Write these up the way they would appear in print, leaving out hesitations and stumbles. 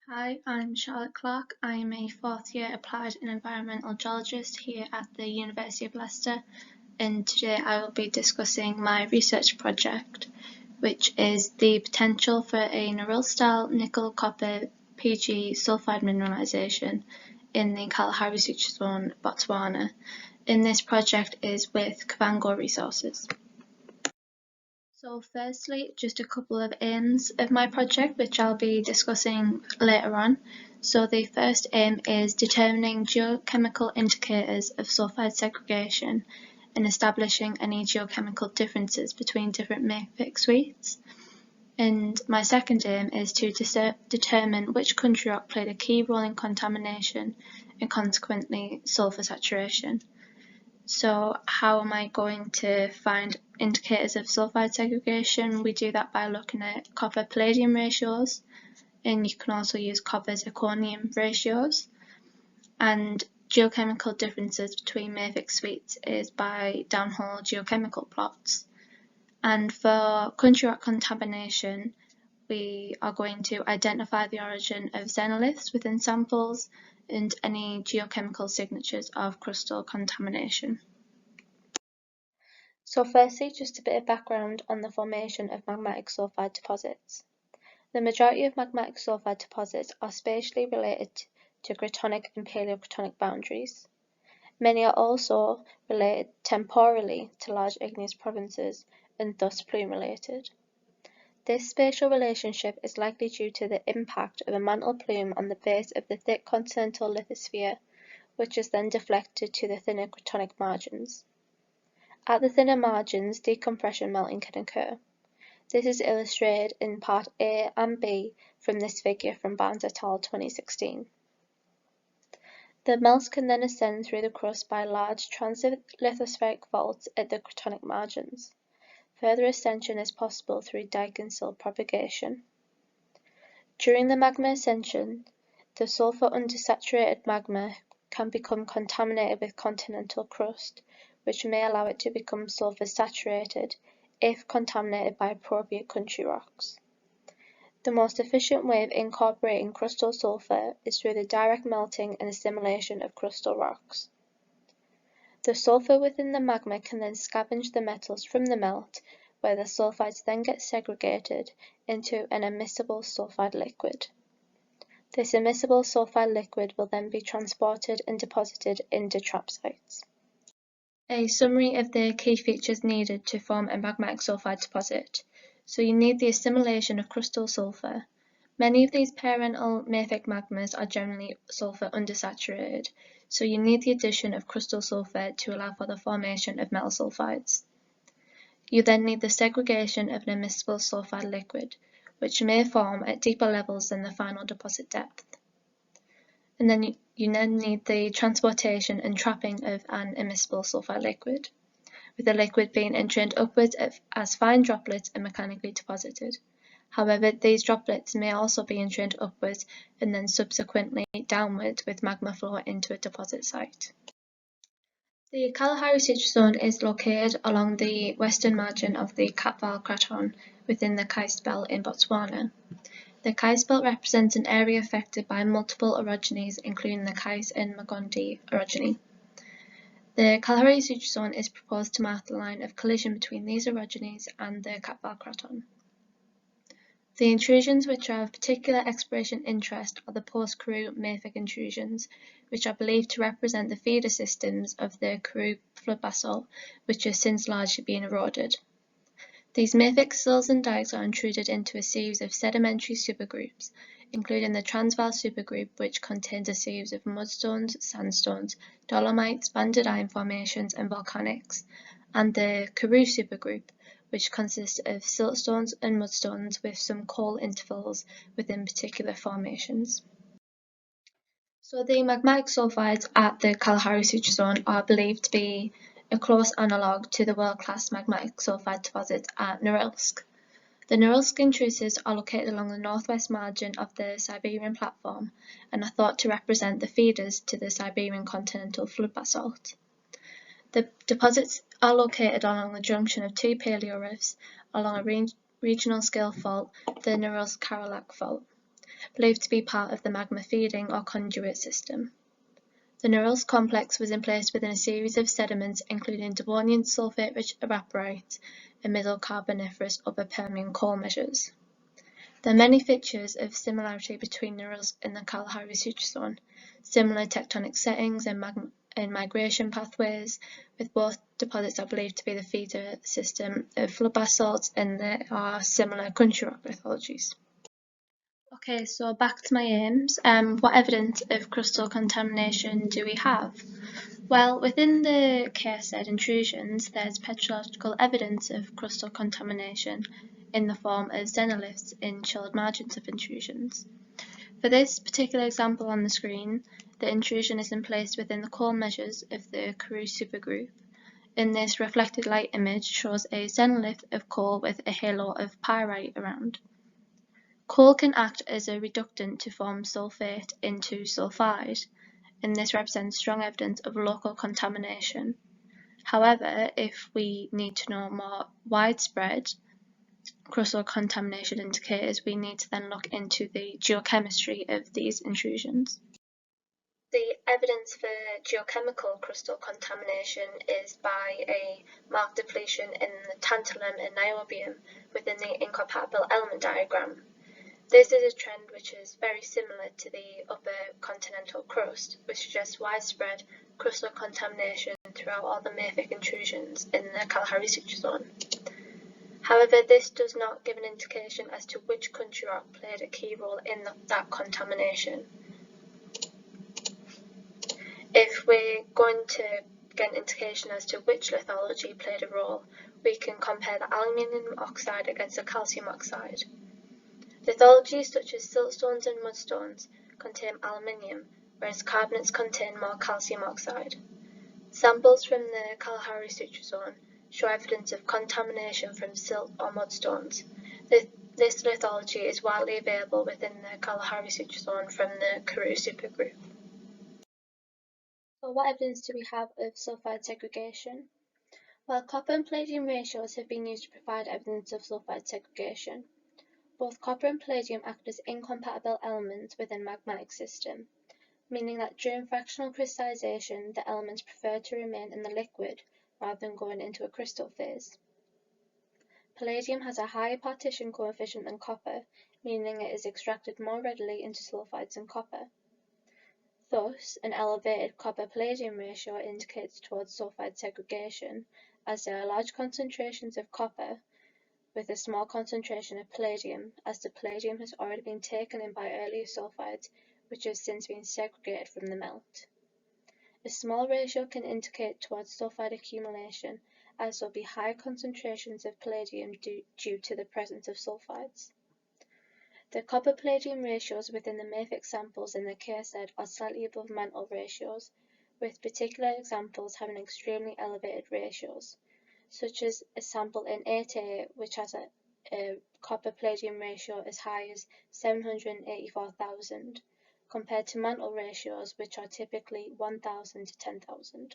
Hi, I'm Charlotte Clarke. I am a fourth year applied and environmental geologist here at the University of Leicester, and today I will be discussing my research project, which is the potential for a Norilsk style Ni-Cu-PGE sulfide mineralisation in the Kalahari Suture Zone, Botswana. And this project is with Kavango Resources. So firstly, just a couple of aims of my project, which I'll be discussing later on. So the first aim is determining geochemical indicators of sulfide segregation and establishing any geochemical differences between different mafic suites. And my second aim is to determine which country rock played a key role in contamination and consequently sulfur saturation. So how am I going to find indicators of sulfide segregation? We do that by looking at copper-palladium ratios, and you can also use copper-zirconium ratios. And geochemical differences between mafic suites is by downhole geochemical plots. And for country rock contamination, we are going to identify the origin of xenoliths within samples and any geochemical signatures of crustal contamination. So firstly, just a bit of background on the formation of magmatic sulfide deposits. The majority of magmatic sulfide deposits are spatially related to cratonic and paleocratonic boundaries. Many are also related temporally to large igneous provinces and thus plume-related. This spatial relationship is likely due to the impact of a mantle plume on the base of the thick continental lithosphere, which is then deflected to the thinner cratonic margins. At the thinner margins, decompression melting can occur. This is illustrated in Part A and B from this figure from Barnes et al. 2016. The melts can then ascend through the crust by large transit lithospheric faults at the cratonic margins. Further ascension is possible through dike and sill propagation. During the magma ascension, the sulfur undersaturated magma can become contaminated with continental crust, which may allow it to become sulfur saturated if contaminated by appropriate country rocks. The most efficient way of incorporating crustal sulfur is through the direct melting and assimilation of crustal rocks. The sulfur within the magma can then scavenge the metals from the melt, where the sulfides then get segregated into an immiscible sulfide liquid. This immiscible sulfide liquid will then be transported and deposited into trap sites. A summary of the key features needed to form a magmatic sulfide deposit. So you need the assimilation of crustal sulfur. Many of these parental mafic magmas are generally sulfur undersaturated, so you need the addition of crustal sulfur to allow for the formation of metal sulfides. You then need the segregation of an immiscible sulfide liquid, which may form at deeper levels than the final deposit depth. And then you then need the transportation and trapping of an immiscible sulfide liquid, with the liquid being entrained upwards as fine droplets and mechanically deposited. However, these droplets may also be entrained upwards and then subsequently downwards with magma flow into a deposit site. The Kalahari Suture Zone is located along the western margin of the Kapval Craton within the Karst Belt in Botswana. The Karst Belt represents an area affected by multiple orogenies, including the Karst and Magondi orogeny. The Kalahari Suture Zone is proposed to mark the line of collision between these orogenies and the Kapval Craton. The intrusions which are of particular exploration interest are the post-Karoo mafic intrusions, which are believed to represent the feeder systems of the Karoo flood basalt, which has since largely been eroded. These mafic sills and dikes are intruded into a series of sedimentary supergroups, including the Transvaal supergroup, which contains a series of mudstones, sandstones, dolomites, banded iron formations, and volcanics, and the Karoo supergroup, which consists of siltstones and mudstones with some coal intervals within particular formations. So the magmatic sulfides at the Kalahari Suture Zone are believed to be a close analogue to the world-class magmatic sulfide deposits at Norilsk. The Norilsk intrusives are located along the northwest margin of the Siberian platform and are thought to represent the feeders to the Siberian continental flood basalt. The deposits are located along the junction of two paleorifts along a regional scale fault, the Norilsk-Karalak fault. believed to be part of the magma feeding or conduit system. The Norilsk complex was emplaced within a series of sediments including Devonian sulfate-rich evaporite and Middle Carboniferous Upper Permian coal measures. There are many features of similarity between Norilsk and the Kalahari Suture Zone, similar tectonic settings and migration pathways, with both deposits are believed to be the feeder system of flood basalts, and there are similar country rock lithologies. Okay, so back to my aims. What evidence of crustal contamination do we have? Well, within the KSZ intrusions, there's petrological evidence of crustal contamination in the form of xenoliths in chilled margins of intrusions. For this particular example on the screen, the intrusion is emplaced within the coal measures of the Karoo supergroup, and this reflected light image shows a xenolith of coal with a halo of pyrite around. Coal can act as a reductant to form sulfate into sulfide, and this represents strong evidence of local contamination. However, if we need to know more widespread crustal contamination indicators, we need to then look into the geochemistry of these intrusions. The evidence for geochemical crustal contamination is by a marked depletion in the tantalum and niobium within the incompatible element diagram. This is a trend which is very similar to the upper continental crust, which suggests widespread crustal contamination throughout all the mafic intrusions in the Kalahari Suture Zone. However, this does not give an indication as to which country rock played a key role in that contamination. If we're going to get an indication as to which lithology played a role, we can compare the aluminium oxide against the calcium oxide. Lithologies such as siltstones and mudstones contain aluminium, whereas carbonates contain more calcium oxide. Samples from the Kalahari Suture Zone show evidence of contamination from silt or mudstones. This lithology is widely available within the Kalahari Suture Zone from the Karoo supergroup. So what evidence do we have of sulfide segregation? Well, copper and palladium ratios have been used to provide evidence of sulfide segregation. Both copper and palladium act as incompatible elements within magmatic system, meaning that during fractional crystallization, the elements prefer to remain in the liquid rather than going into a crystal phase. Palladium has a higher partition coefficient than copper, meaning it is extracted more readily into sulfides than copper. Thus, an elevated copper-palladium ratio indicates towards sulfide segregation, as there are large concentrations of copper with a small concentration of palladium, as the palladium has already been taken in by earlier sulfides, which have since been segregated from the melt. A small ratio can indicate towards sulfide accumulation, as there will be higher concentrations of palladium due to the presence of sulfides. The copper-palladium ratios within the mafic samples in the KSZ are slightly above mantle ratios, with particular examples having extremely elevated ratios, such as a sample in 8A which has a copper-palladium ratio as high as 784,000, compared to mantle ratios which are typically 1,000 to 10,000.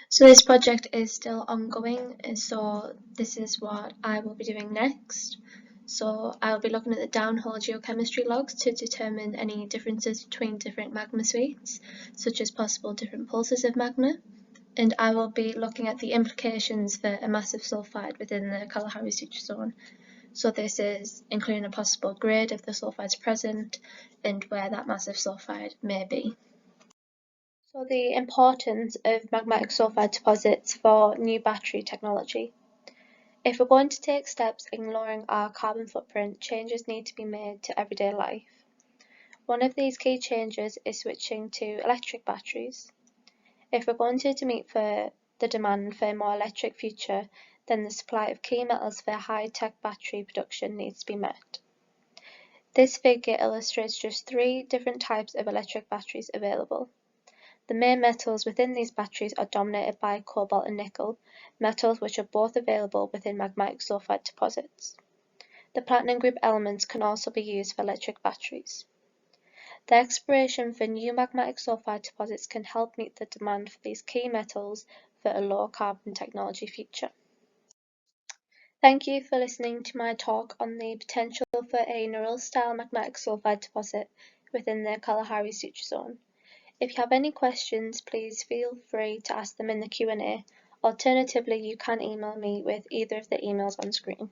So this project is still ongoing, and so this is what I will be doing next. So I'll be looking at the downhole geochemistry logs to determine any differences between different magma suites, such as possible different pulses of magma, and I will be looking at the implications for a massive sulfide within the Kalahari Suture Zone. So this is including a possible grade of the sulfides present and where that massive sulfide may be. So the importance of magmatic sulfide deposits for new battery technology. If we're going to take steps in lowering our carbon footprint, changes need to be made to everyday life. One of these key changes is switching to electric batteries. If we're going to meet the demand for a more electric future, then the supply of key metals for high-tech battery production needs to be met. This figure illustrates just 3 different types of electric batteries available. The main metals within these batteries are dominated by cobalt and nickel, metals which are both available within magmatic sulfide deposits. The platinum group elements can also be used for electric batteries. The exploration for new magmatic sulfide deposits can help meet the demand for these key metals for a low carbon technology future. Thank you for listening to my talk on the potential for a Norilsk-style magmatic sulfide deposit within the Kalahari Suture Zone. If you have any questions, please feel free to ask them in the Q&A. Alternatively, you can email me with either of the emails on screen.